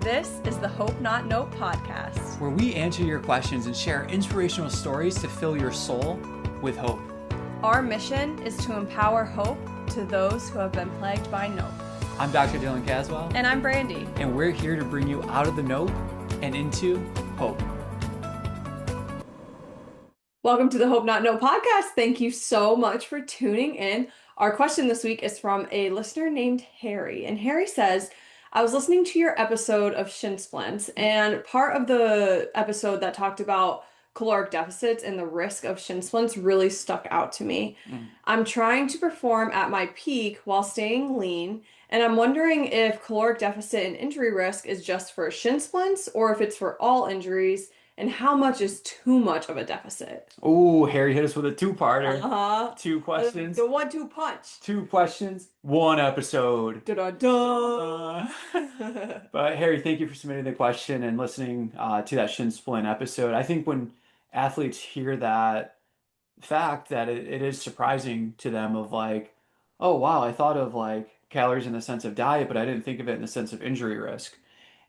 This is the Hope Not Note podcast, where we answer your questions and share inspirational stories to fill your soul with hope. Our mission is to empower hope to those who have been plagued by nope. I'm Dr. Dylan Caswell. And I'm Brandy. And we're here to bring you out of the nope and into hope. Welcome to the Hope Not Note podcast. Thank you so much for tuning in. Our question this week is from a listener named Harry. And Harry says, I was listening to your episode of Shin Splints, and part of the episode that talked about caloric deficits and the risk of shin splints really stuck out to me. I'm trying to perform at my peak while staying lean, and I'm wondering if caloric deficit and injury risk is just for shin splints or if it's for all injuries, and how much is too much of a deficit? Oh, Harry hit us with a two-parter. Uh-huh. 2 questions. The 1-2 punch. 2 questions, 1 episode. Da-da-da. But Harry, thank you for submitting the question and listening to that shin splint episode. I think when athletes hear that fact, that it is surprising to them of like, oh wow, I thought of like calories in the sense of diet, but I didn't think of it in the sense of injury risk.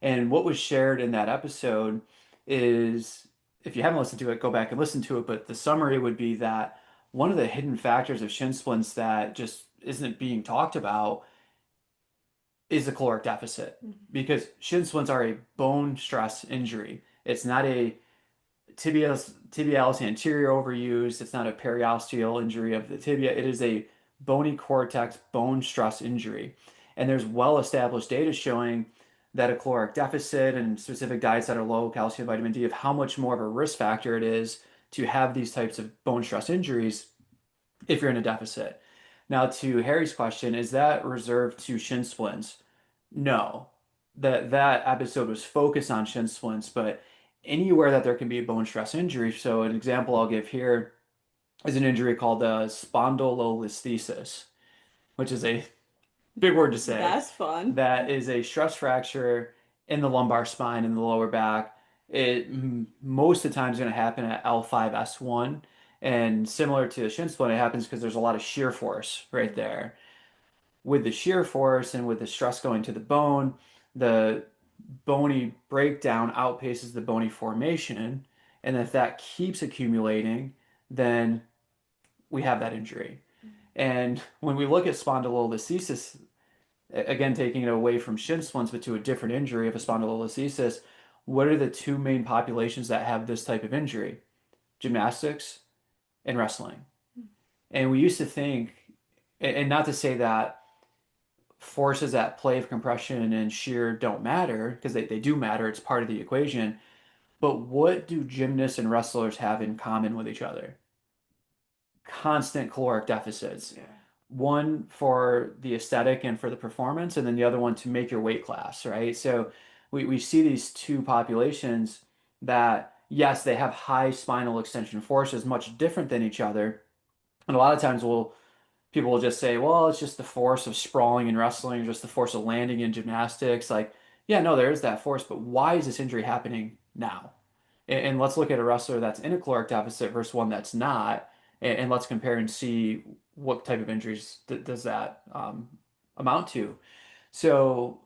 And what was shared in that episode is, if you haven't listened to it, go back and listen to it, but the summary would be that one of the hidden factors of shin splints that just isn't being talked about is the caloric deficit, because shin splints are a bone stress injury. It's not a tibialis anterior overuse. It's not a periosteal injury of the tibia. It is a bony cortex bone stress injury. And there's well-established data showing that a caloric deficit and specific diets that are low calcium, vitamin D, of how much more of a risk factor it is to have these types of bone stress injuries if you're in a deficit. Now, to Harry's question, is that reserved to shin splints? No. That episode was focused on shin splints, but anywhere that there can be a bone stress injury. So an example I'll give here is an injury called spondylolisthesis, which is a big word to say. That's fun. That is a stress fracture in the lumbar spine in the lower back. It most of the time is going to happen at L5-S1. And similar to a shin splint, it happens because there's a lot of shear force right there. With the shear force and with the stress going to the bone, the bony breakdown outpaces the bony formation. And if that keeps accumulating, then we have that injury. And when we look at spondylolisthesis, again, taking it away from shin splints, but to a different injury of a spondylolisthesis, what are the 2 main populations that have this type of injury? Gymnastics and wrestling. And we used to think, and not to say that forces at play of compression and shear don't matter, because they do matter, it's part of the equation, but what do gymnasts and wrestlers have in common with each other? Constant caloric deficits. Yeah. One for the aesthetic and for the performance, and then the other one to make your weight class, right? So we see these 2 populations that, yes, they have high spinal extension forces, much different than each other. And a lot of times people will just say, well, it's just the force of sprawling in wrestling, just the force of landing in gymnastics. Like, yeah, no, there is that force, but why is this injury happening now? And let's look at a wrestler that's in a caloric deficit versus one that's not, and let's compare and see what type of injuries does that amount to. So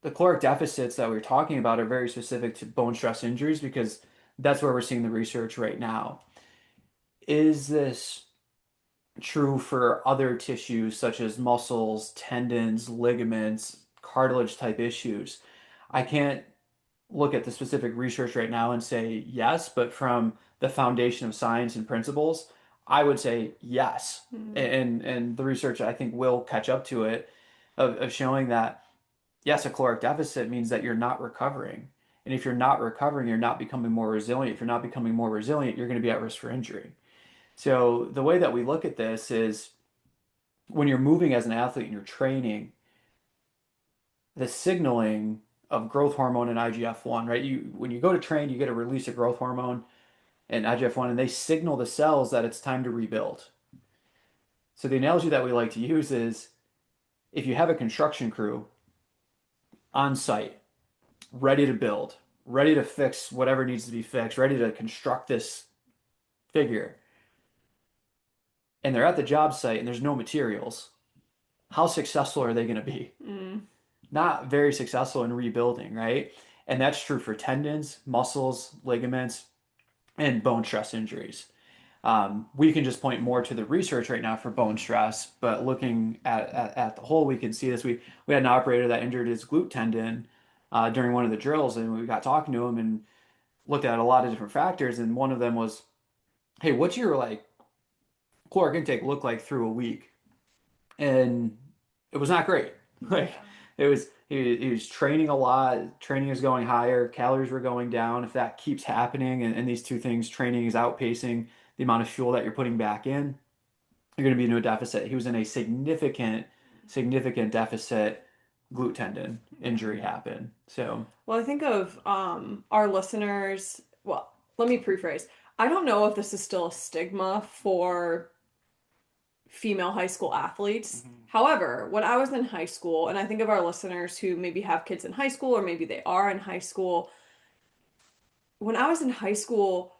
the caloric deficits that we're talking about are very specific to bone stress injuries, because that's where we're seeing the research right now. Is this true for other tissues such as muscles, tendons, ligaments, cartilage type issues? I can't look at the specific research right now and say yes, but from the foundation of science and principles, I would say yes. And the research, I think, will catch up to it of showing that, yes, a caloric deficit means that you're not recovering. And if you're not recovering, you're not becoming more resilient. If you're not becoming more resilient, you're going to be at risk for injury. So the way that we look at this is, when you're moving as an athlete and you're training, the signaling of growth hormone and IGF-1, right? When you go to train, you get a release of growth hormone and IGF-1, and they signal the cells that it's time to rebuild. So the analogy that we like to use is, if you have a construction crew on site, ready to build, ready to fix whatever needs to be fixed, ready to construct this figure, and they're at the job site and there's no materials, how successful are they going to be? Not very successful in rebuilding, right? And that's true for tendons, muscles, ligaments, and bone stress injuries. We can just point more to the research right now for bone stress, but looking at the whole, we can see this. We had an operator that injured his glute tendon during one of the drills, and we got talking to him and looked at a lot of different factors, and one of them was, "Hey, what's your like caloric intake look like through a week?" And it was not great. Like Yeah. it was he was training a lot, training is going higher, calories were going down. If that keeps happening and these two things, training is outpacing the amount of fuel that you're putting back in, you're going to be in a deficit. He was in a significant deficit. Glute tendon Yeah. injury happened. So, Well, I think of our listeners. Well, let me rephrase. I don't know if this is still a stigma for female high school athletes. mhm. However, when I was in high school, and I think of our listeners who maybe have kids in high school or maybe they are in high school, when I was in high school,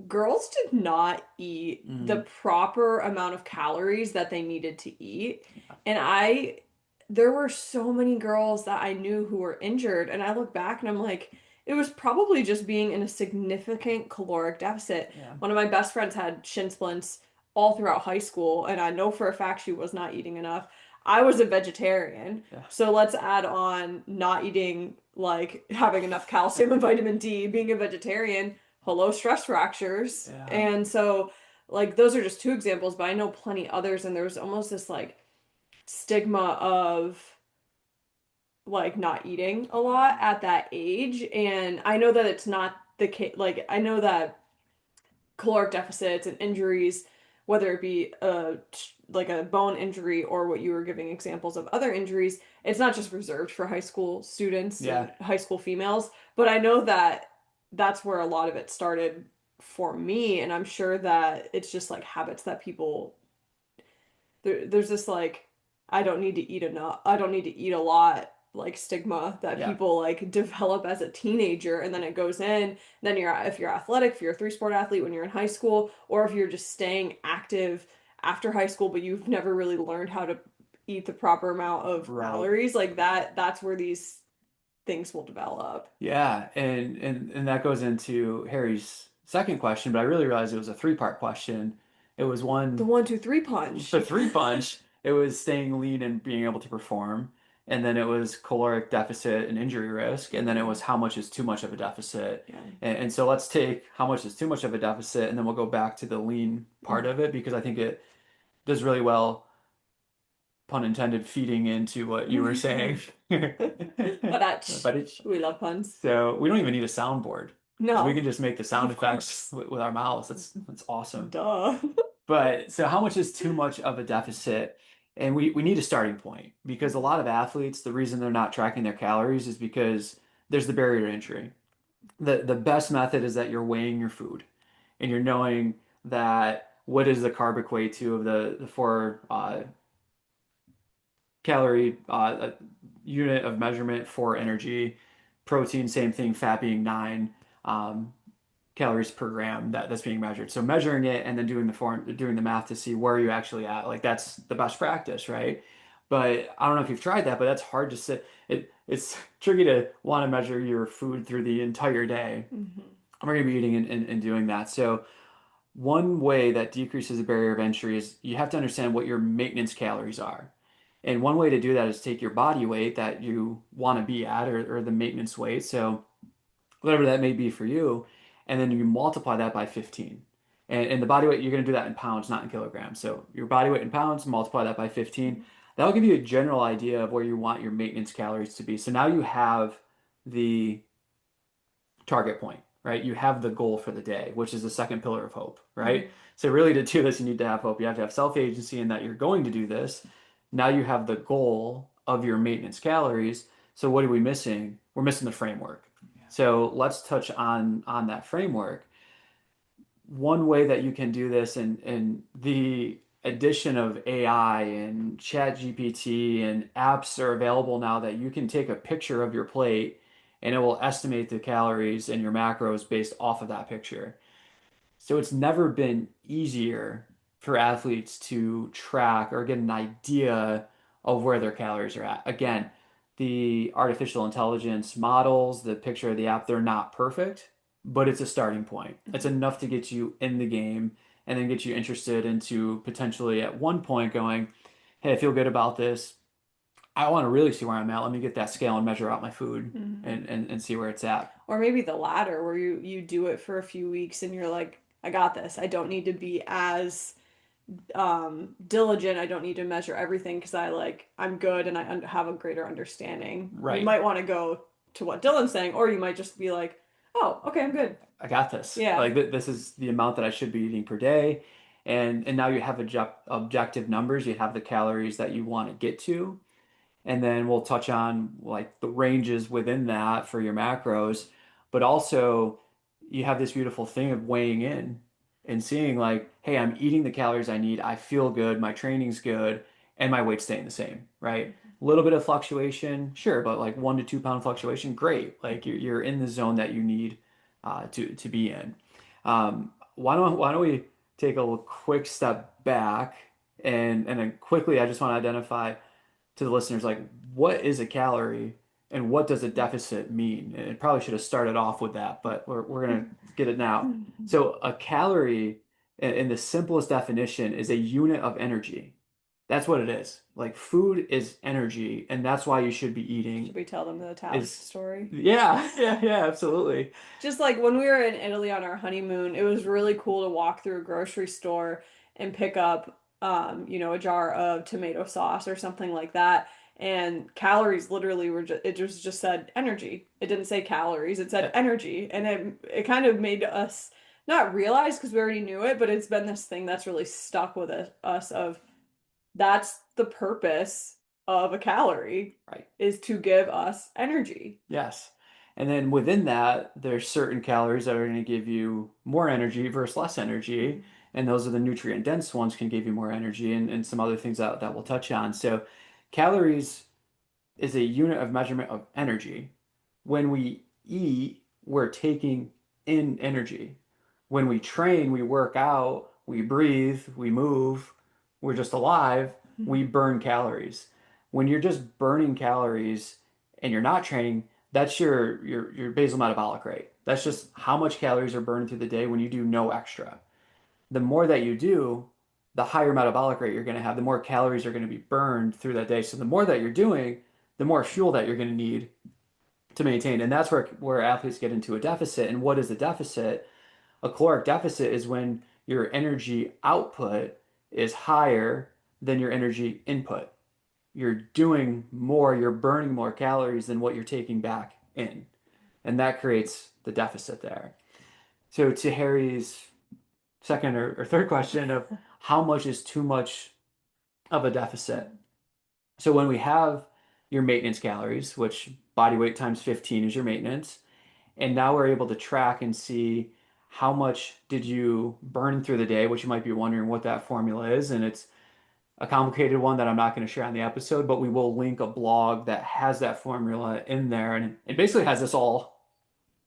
girls did not eat the Mm, proper amount of calories that they needed to eat. And there were so many girls that I knew who were injured. And I look back and I'm like, it was probably just being in a significant caloric deficit. yeah, One of my best friends had shin splints all throughout high school, and I know for a fact she was not eating enough. I was a vegetarian. yeah, So let's add on not eating, like having enough calcium and vitamin D, being a vegetarian, hello, stress fractures. yeah, And so, like, those are just two examples, but I know plenty others. And there was almost this, like, stigma of, like, not eating a lot at that age. And I know that it's not the case. Like, I know that caloric deficits and injuries, whether it be like a bone injury or what you were giving examples of other injuries, it's not just reserved for high school students yeah, and high school females. But I know that that's where a lot of it started for me, and I'm sure that it's just like habits that people there's this like I don't need to eat enough. I don't need to eat a lot like stigma that yeah. people like develop as a teenager, and then it goes in. Then you're if you're athletic, if you're a three-sport athlete when you're in high school, or if you're just staying active after high school but you've never really learned how to eat the proper amount of Right. calories, like that's where these things will develop. Yeah, and that goes into Harry's second question, but I really realized it was a three-part question. It was The one, 1, 2, 3 punch. the three punch, it was staying lean and being able to perform, and then it was caloric deficit and injury risk, and then it Mhm. was how much is too much of a deficit. Yeah. And so let's take how much is too much of a deficit, and then we'll go back to the lean part Mhm. of it because I think it does really well, pun intended, feeding into what you were saying. But But it's we love puns. so we don't even need a soundboard because we No, can just make the sound of effects course. with our mouths. That's awesome. Duh. But so how much is too much of a deficit? And we need a starting point because a lot of athletes, the reason they're not tracking their calories is because there's the barrier to entry. The best method is that you're weighing your food and you're knowing that what is the carb equate to of the four calorie unit of measurement for energy. Protein, same thing, fat being 9 calories per gram that's being measured. So measuring it and then doing the math to see where you actually at, like that's the best practice, right? But I don't know if you've tried that, but that's hard to sit. It's tricky to want to measure your food through the entire day. Mhm. I'm going to be eating and doing that. So one way that decreases the barrier of entry is you have to understand what your maintenance calories are. And one way to do that is take your body weight that you want to be at or the maintenance weight. So whatever that may be for you, and then you multiply that by 15. And the body weight, you're going to do that in pounds, not in kilograms. So your body weight in pounds, multiply that by 15. That'll give you a general idea of where you want your maintenance calories to be. So now you have the target point, right? You have the goal for the day, which is the second pillar of hope, right? Mhm. So really to do this, you need to have hope. You have to have self-agency in that you're going to do this. Now you have the goal of your maintenance calories. So what are we missing? We're missing the framework. So let's touch on that framework. One way that you can do this and the addition of AI and Chat GPT and apps are available now that you can take a picture of your plate and it will estimate the calories and your macros based off of that picture. So it's never been easier for athletes to track or get an idea of where their calories are at. Again, the artificial intelligence models, the picture of the app, they're not perfect, but it's a starting point. It's enough to get you in the game and then get you interested into potentially at one point going, hey, I feel good about this. I want to really see where I'm at. Let me get that scale and measure out my food Mhm. and see where it's at. Or maybe the latter, where you do it for a few weeks and you're like, I got this. I don't need to be as diligent. I don't need to measure everything because I'm good and have a greater understanding. You Right. might want to go to what Dylan's saying, or you might just be like, oh, okay, I'm good. I got this. Yeah. Like this is the amount that I should be eating per day. And now you have objective numbers. You have the calories that you want to get to. And then we'll touch on like the ranges within that for your macros, but also you have this beautiful thing of weighing in and seeing like, hey, I'm eating the calories I need. I feel good. My training's good, and my weight's staying the same, right? A little bit of fluctuation, sure, but like 1 to 2 pound fluctuation, great. Like you're in the zone that you need to be in. Why don't we take a quick step back and then quickly I just want to identify to the listeners, like what is a calorie and what does a deficit mean? And it probably should have started off with that, but we're gonna get it now. So a calorie, in the simplest definition, is a unit of energy. That's what it is. Like food is energy, and that's why you should be Should eating. we tell them the task Is story? yeah, yeah, yeah, absolutely. Just like when we were in Italy on our honeymoon, it was really cool to walk through a grocery store and pick up, a jar of tomato sauce or something like that. And calories literally were just, it just said energy. It didn't say calories, it said Yeah, energy. And it kind of made us not realize because we already knew it, but it's been this thing that's really stuck with us of that's the purpose of a calorie right. is to give us energy. Yes. And then within that, there's certain calories that are going to give you more energy versus less energy. And those are the nutrient dense ones can give you more energy and some other things that we'll touch on. So calories is a unit of measurement of energy. When we eat, we're taking in energy. When we train, we work out, we breathe, we move, we're just alive, we burn calories. When you're just burning calories and you're not training, that's your basal metabolic rate. That's just how much calories are burned through the day when you do no extra. The more that you do, the higher metabolic rate you're going to have, the more calories are going to be burned through that day. So the more that you're doing, the more fuel that you're going to need to maintain. And that's where athletes get into a deficit. And what is a deficit? A caloric deficit is when your energy output is higher than your energy input. You're doing more, you're burning more calories than what you're taking back in. And that creates the deficit there. So to Harry's second or third question of how much is too much of a deficit. So when we have your maintenance calories, which body weight times 15 is your maintenance, and now we're able to track and see how much did you burn through the day, which you might be wondering what that formula is, and it's a complicated one that I'm not going to share on the episode, but we will link a blog that has that formula in there, and it basically has this all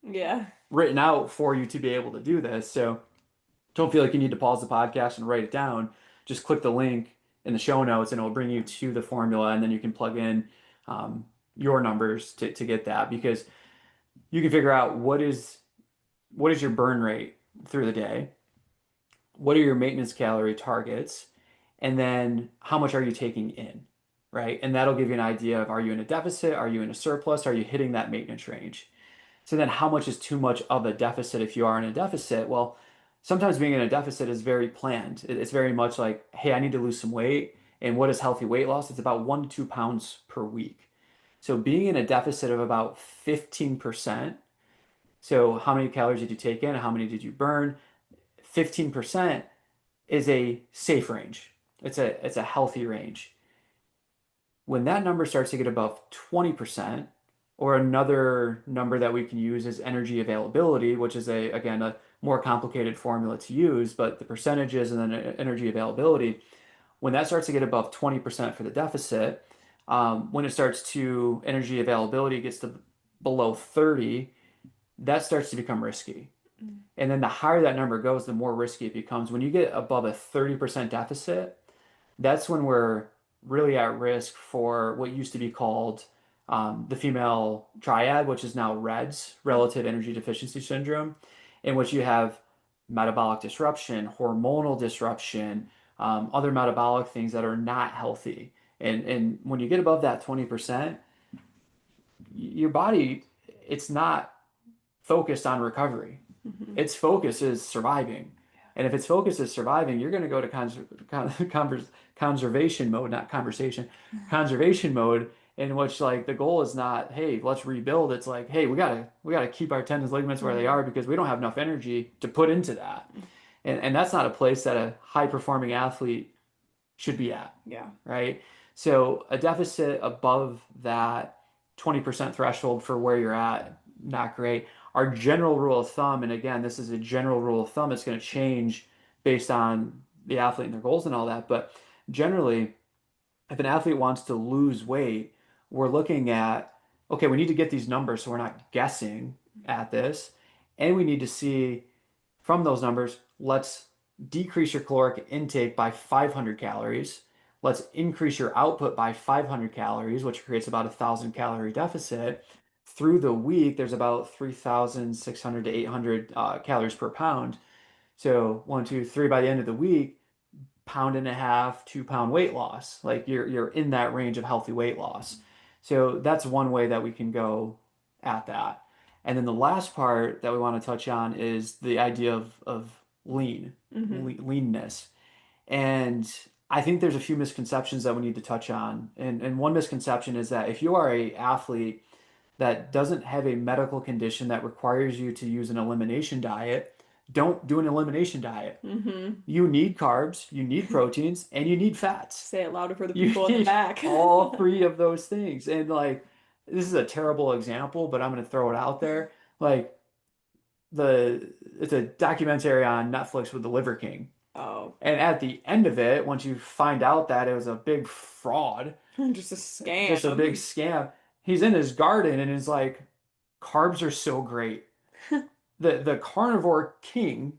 Yeah. written out for you to be able to do this. So don't feel like you need to pause the podcast and write it down. Just click the link in the show notes and it'll bring you to the formula and then you can plug in your numbers to get that because you can figure out what is your burn rate through the day, what are your maintenance calorie targets, and then how much are you taking in, right? And that'll give you an idea of are you in a deficit, are you in a surplus, are you hitting that maintenance range? So then how much is too much of a deficit if you are in a deficit? Well, sometimes being in a deficit is very planned. It's very much like, hey, I need to lose some weight. And what is healthy weight loss? It's about 1 to 2 pounds per week. So being in a deficit of about 15%. So how many calories did you take in? How many did you burn? 15% is a safe range. It's a healthy range. When that number starts to get above 20%, or another number that we can use is energy availability, which is again a more complicated formula to use, but the percentages and then energy availability, when that starts to get above 20% for the deficit, when it starts to energy availability gets to below 30, that starts to become risky. And then the higher that number goes, the more risky it becomes. When you get above a 30% deficit, that's when we're really at risk for what used to be called the female triad, which is now REDS, relative energy deficiency syndrome, in which you have metabolic disruption, hormonal disruption, other metabolic things that are not healthy. And when you get above that 20%, your body, it's not focused on recovery. Hmm. Its focus is surviving. And if its focus is surviving, you're going to go to conservation mode, not conversation, conservation mode, in which like the goal is not, hey, let's rebuild. It's like, hey, we gotta keep our tendons, ligaments where they Hmm. are because we don't have enough energy to put into that. And that's not a place that a high performing athlete should be at, Yeah. right? So a deficit above that 20% threshold for where you're at, not great. Our general rule of thumb, and again, this is a general rule of thumb, it's going to change based on the athlete and their goals and all that, but generally, if an athlete wants to lose weight, we're looking at, okay, we need to get these numbers so we're not guessing at this, and we need to see from those numbers, let's decrease your caloric intake by 500 calories. Let's increase your output by 500 calories, which creates about 1,000 calorie deficit. Through the week, there's about 3,600 to 800 calories per pound. So 1, 2, 3 by the end of the week, pound and a half, 2 pound weight loss. Like you're in that range of healthy weight loss. So that's one way that we can go at that. And then the last part that we want to touch on is the idea of Hmm. leanness. And I think there's a few misconceptions that we need to touch on. And one misconception is that if you are a athlete that doesn't have a medical condition that requires you to use an elimination diet, don't do an elimination diet. Hmm. You need carbs, you need proteins, and you need fats. Say it louder for the You people in the need back. all three of those things. And like, this is a terrible example, but I'm going to throw it out there. Like, it's a documentary on Netflix with the Liver King. Oh, And at the end of it, once you find out that it was a big fraud, just a just a big scam. scam, he's in his garden and is like, carbs are so great. The carnivore king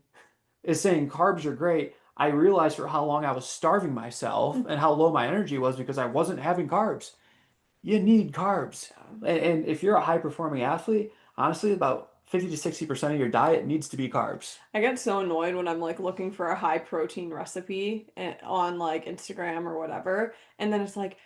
is saying carbs are great. I realized for how long I was starving myself and how low my energy was because I wasn't having carbs. You need carbs. And if you're a high performing athlete, honestly, about 50 to 60% of your diet needs to be carbs. I get so annoyed when I'm like looking for a high protein recipe on like Instagram or whatever, and then it's like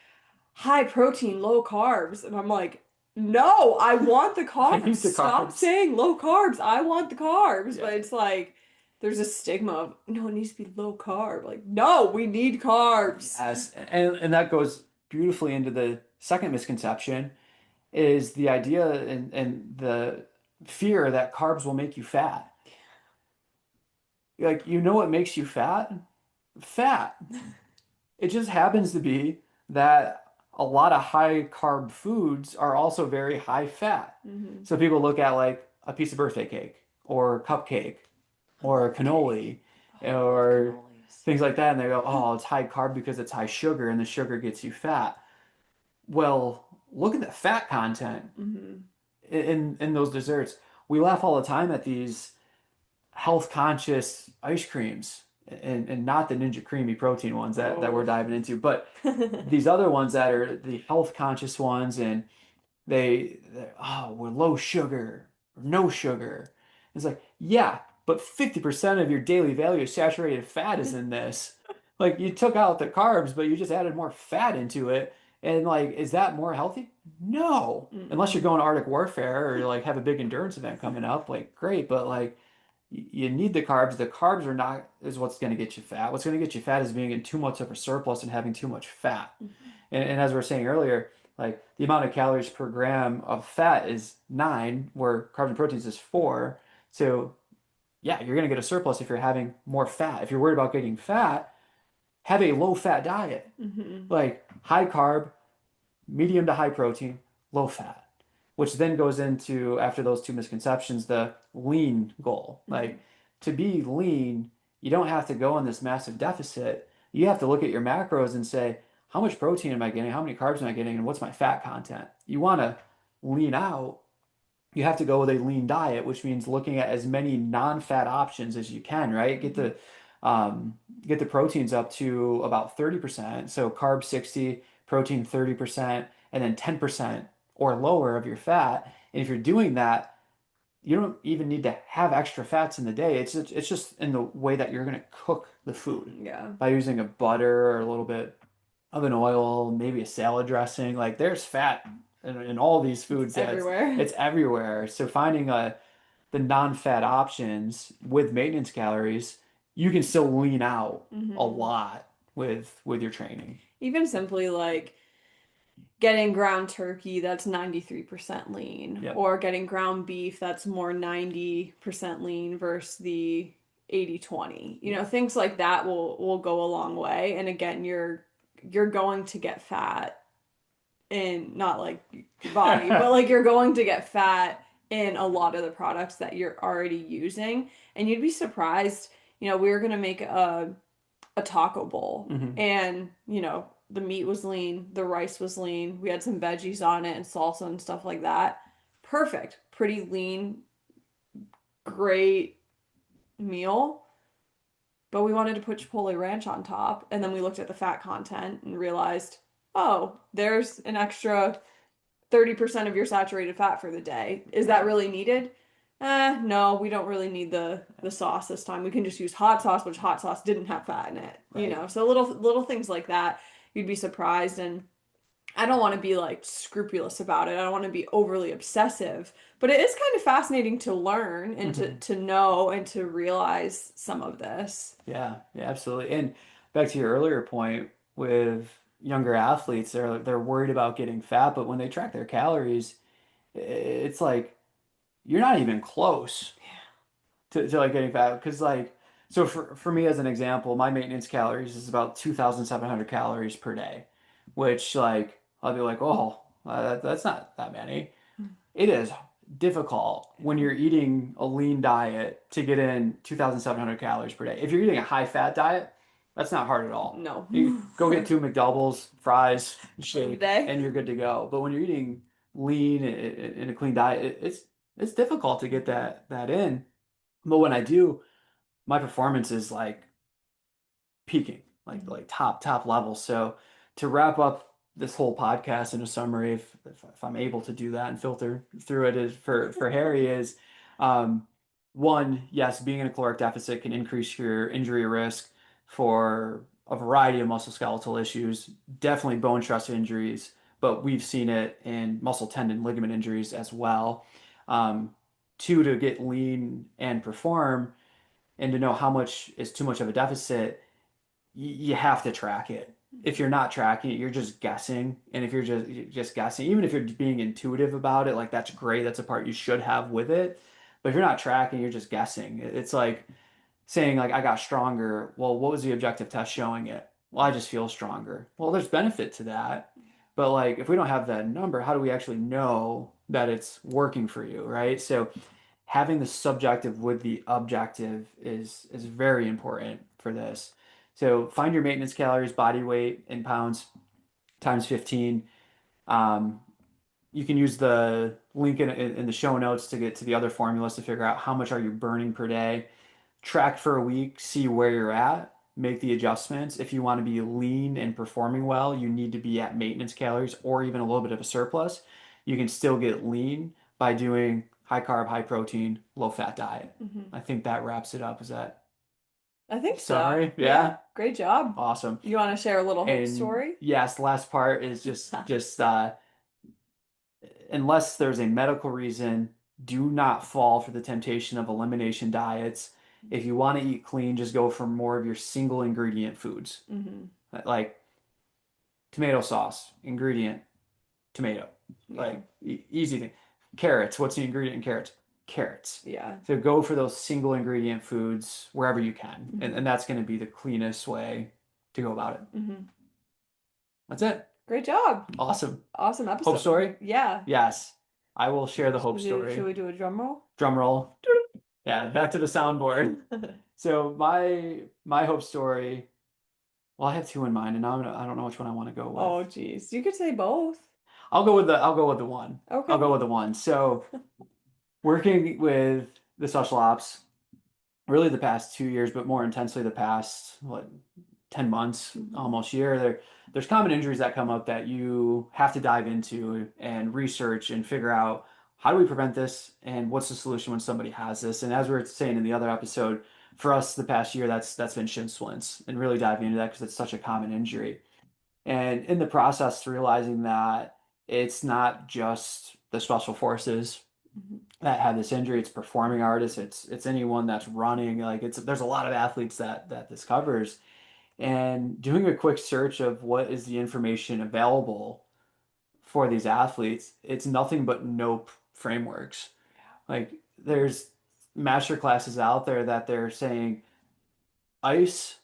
high protein, low carbs, and I'm like, no, I want the I carbs. need the Stop carbs. saying low carbs. I want the carbs. Yeah. But it's like there's a stigma of no, it needs to be low carb. Like, no, we need carbs. Yes. And that goes beautifully into the second misconception is the idea and the fear that carbs will make you fat. Like, you know what makes you fat? Fat. It just happens to be that a lot of high carb foods are also very high fat. Hmm. So people look at like a piece of birthday cake or a cupcake I or a love cake. cannoli Oh, I love or cannolis. things like that. And they go, oh, it's high carb because it's high sugar and the sugar gets you fat. Well, look at the fat content Hmm. in those desserts. We laugh all the time at these health conscious ice creams and not the Ninja Creamy protein ones that we're Oh. diving into, but these other ones that are the health conscious ones and oh, we're low sugar or no sugar. It's like, yeah, but 50% of your daily value of saturated fat is in this. Like you took out the carbs, but you just added more fat into it. And like, is that more healthy? No. Unless you're Mm-mm. going Arctic warfare or like have a big endurance event coming up, like great, but like you need the carbs. The carbs are not is what's going to get you fat. What's going to get you fat is being in too much of a surplus and having too much fat. And as we were saying earlier, like the amount of calories per gram of fat is 9, where carbs and proteins is 4. So yeah, you're going to get a surplus if you're having more fat. If you're worried about getting fat, have a low fat diet, Hmm. like high carb, medium to high protein, low fat, which then goes into, after those two misconceptions, the lean goal. Hmm. Like to be lean, you don't have to go in this massive deficit. You have to look at your macros and say, how much protein am I getting? How many carbs am I getting? And what's my fat content? You want to lean out, you have to go with a lean diet, which means looking at as many non-fat options as you can, right? Hmm. Get the proteins up to about 30%. So carb 60, protein 30%, and then 10% or lower of your fat. And if you're doing that, you don't even need to have extra fats in the day. It's just in the way that you're going to cook the food Yeah. by using a butter or a little bit of an oil, maybe a salad dressing. Like there's fat in all these It's foods that everywhere. it's everywhere. So finding the non-fat options with maintenance calories, you can still lean out a Hmm. lot with your training. Even simply like getting ground turkey that's 93% lean, Yep. or getting ground beef that's more 90% lean versus the 80/20. You know, Yeah. things like that will go a long way. And again, you're going to get fat in, not like your body, but like you're going to get fat in a lot of the products that you're already using. And you'd be surprised, we were gonna make a taco bowl, Hmm. and the meat was lean, the rice was lean, we had some veggies on it and salsa and stuff like that. Perfect, pretty lean, great meal. But we wanted to put chipotle ranch on top, and then we looked at the fat content and realized, oh, there's an extra 30% of your saturated fat for the day. Is that Right. really needed? No, we don't really need the sauce this time. We can just use hot sauce, which hot sauce didn't have fat in it, Right. So little things like that, you'd be surprised. And I don't want to be like scrupulous about it. I don't want to be overly obsessive, but it is kind of fascinating to learn and to Hmm. to know and to realize some of this. Yeah, yeah, absolutely. And back to your earlier point with younger athletes, they're worried about getting fat, but when they track their calories, it's like you're not even close to like getting fat. Because like, so for me as an example, my maintenance calories is about 2,700 calories per day, which like I'll be like, oh, that's not that many. It is difficult when you're eating a lean diet to get in 2,700 calories per day. If you're eating a high fat diet, that's not hard at all. No. You go get two McDoubles, fries, For the shake, day. and you're good to go. But when you're eating lean in a clean diet, it's difficult to get that in. But when I do, my performance is like peaking, like top level. So to wrap up this whole podcast in a summary, if I'm able to do that and filter through it, is for Harry is um, one, yes, being in a caloric deficit can increase your injury risk for a variety of musculoskeletal issues, definitely bone stress injuries, but we've seen it in muscle tendon ligament injuries as well. Um, Two, to get lean and perform and to know how much is too much of a deficit, you have to track it. If you're not tracking it, you're just guessing. And if you're just guessing, even if you're being intuitive about it, like that's great. That's a part you should have with it. But if you're not tracking, you're just guessing. It's like saying like I got stronger. Well, what was the objective test showing it? Well, I just feel stronger. Well, there's benefit to that. But like if we don't have that number, how do we actually know that it's working for you, right? So having the subjective with the objective is very important for this. So find your maintenance calories, body weight in pounds times 15. Um, you can use the link in the show notes to get to the other formulas to figure out how much are you burning per day. Track for a week, see where you're at, make the adjustments. If you want to be lean and performing well, you need to be at maintenance calories or even a little bit of a surplus. You can still get lean by doing high carb, high protein, low fat diet. Hmm. I think that wraps it up. Is that I think so. summary? Yeah, Yeah. great job. Awesome. You want to share a little hope And story? yes, the last part is just unless there's a medical reason, do not fall for the temptation of elimination diets. If you want to eat clean, just go for more of your single ingredient foods. Hmm. Like tomato sauce, ingredient, tomato. Yeah. Like easy thing. Carrots, what's the ingredient in carrots? Carrots. Yeah. So go for those single ingredient foods wherever you can. And, Hmm. and that's going to be the cleanest way to go about it. Hmm. That's it. Great job. Awesome. Awesome Hope episode. story? Yeah. Yes. I will share the hope Should story. we do a drum roll? Drum roll. Yeah, back to the soundboard. So my hope story, well, I have two in mind, and I don't know which one I want to go with. Oh, geez. You could say both. I'll go with the one. I'll Okay. go with the one. So working with the special ops, really the past 2 years, but more intensely the past 10 months, Mhm. almost year. there's common injuries that come up that you have to dive into and research and figure out how do we prevent this and what's the solution when somebody has this. And as we were saying in the other episode, for us the past year, that's been shin splints and really diving into that because it's such a common injury. And in the process, realizing that it's not just the special forces that have this injury, it's performing artists, it's anyone that's running, like it's there's a lot of athletes that this covers. And doing a quick search of what is the information available for these athletes, it's nothing but nope frameworks. Like there's master classes out there that they're saying ice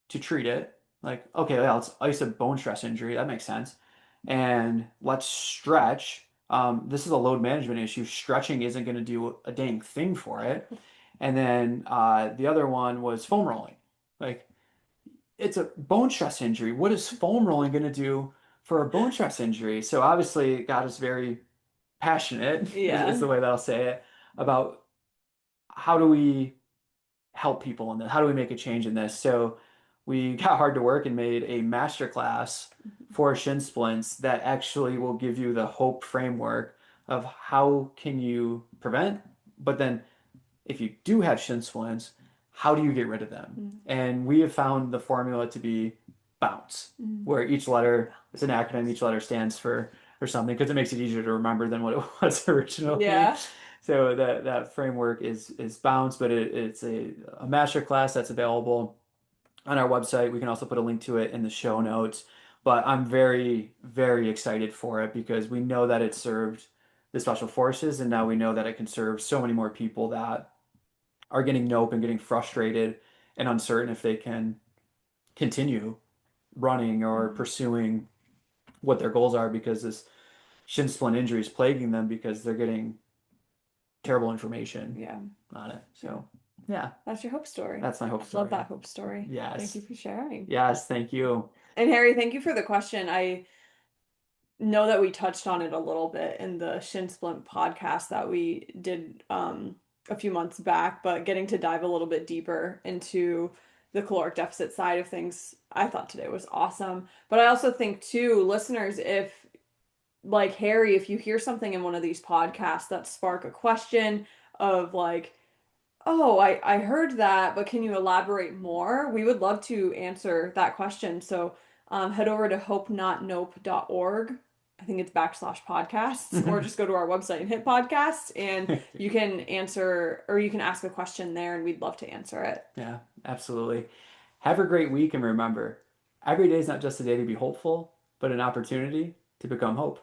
to treat it. Like, okay, yeah, let's ice a bone stress injury. That makes sense. And let's stretch. This is a load management issue. Stretching isn't going to do a dang thing for it. And then the other one was foam rolling. Like, it's a bone stress injury. What is foam rolling going to do for a bone stress injury? So obviously, it got us very passionate, is the way that I'll say it, about how do we help people in this? How do we make a change in this? So we got hard to work and made a master class for shin splints that actually will give you the hope framework of how can you prevent, but then if you do have shin splints, how do you get rid of them? And we have found the formula to be bounce, where each letter is an acronym, each letter stands for something because it makes it easier to remember than what it was originally. Yeah. So that framework is bounce, but it's a master class that's available on our website. We can also put a link to it in the show notes. But I'm very, very excited for it because we know that it served the special forces, and now we know that it can serve so many more people that are getting nope and getting frustrated and uncertain if they can continue running or pursuing what their goals are because this shin splint injury is plaguing them because they're getting terrible information on it. So, yeah. That's your hope story. That's my hope story. Love that hope story. Yes. Thank you for sharing. Yes, thank you. And Harry, thank you for the question. I know that we touched on it a little bit in the Shin Splint podcast that we did a few months back, but getting to dive a little bit deeper into the caloric deficit side of things, I thought today was awesome. But I also think too, listeners, if like Harry, if you hear something in one of these podcasts that spark a question of like, oh, I heard that, but can you elaborate more? We would love to answer that question. So head over to hopenotnope.org. I think it's /podcasts, or just go to our website and hit podcasts, and you can answer, or you can ask a question there, and we'd love to answer it. Yeah, absolutely. Have a great week, and remember, every day is not just a day to be hopeful, but an opportunity to become hope.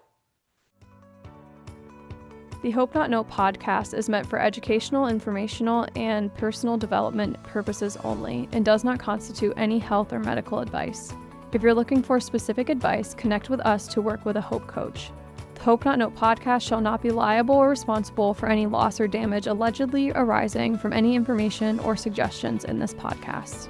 The Hope Not Nope podcast is meant for educational, informational, and personal development purposes only and does not constitute any health or medical advice. If you're looking for specific advice, connect with us to work with a Hope coach. The Hope Not Nope podcast shall not be liable or responsible for any loss or damage allegedly arising from any information or suggestions in this podcast.